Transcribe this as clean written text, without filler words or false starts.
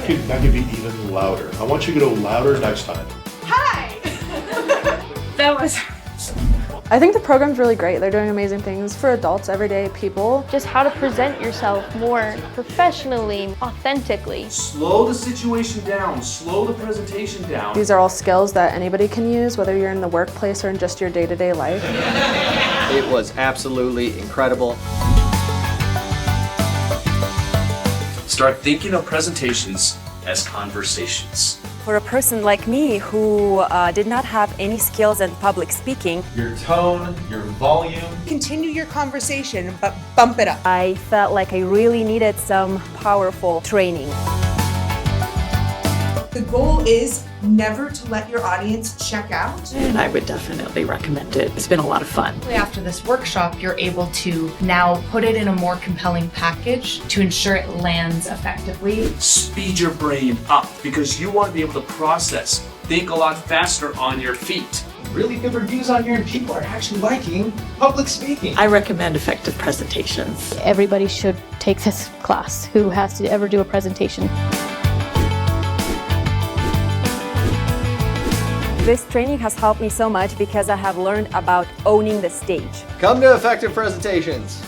That could be even louder. I want you to go louder next time. Hi! That was... I think the program's really great. They're doing amazing things for adults, everyday people. Just how to present yourself more professionally, authentically. Slow the situation down, slow the presentation down. These are all skills that anybody can use, whether you're in the workplace or in just your day-to-day life. It was absolutely incredible. Start thinking of presentations as conversations. For a person like me who did not have any skills in public speaking, your tone, your volume. Continue your conversation, but bump it up. I felt like I really needed some powerful training. The goal is never to let your audience check out. And I would definitely recommend it. It's been a lot of fun. After this workshop, you're able to now put it in a more compelling package to ensure it lands effectively. Speed your brain up because you want to be able to process, think a lot faster on your feet. Really good reviews on here and people are actually liking public speaking. I recommend effective presentations. Everybody should take this class who has to ever do a presentation. This training has helped me so much because I have learned about owning the stage. Come to Effective Presentations.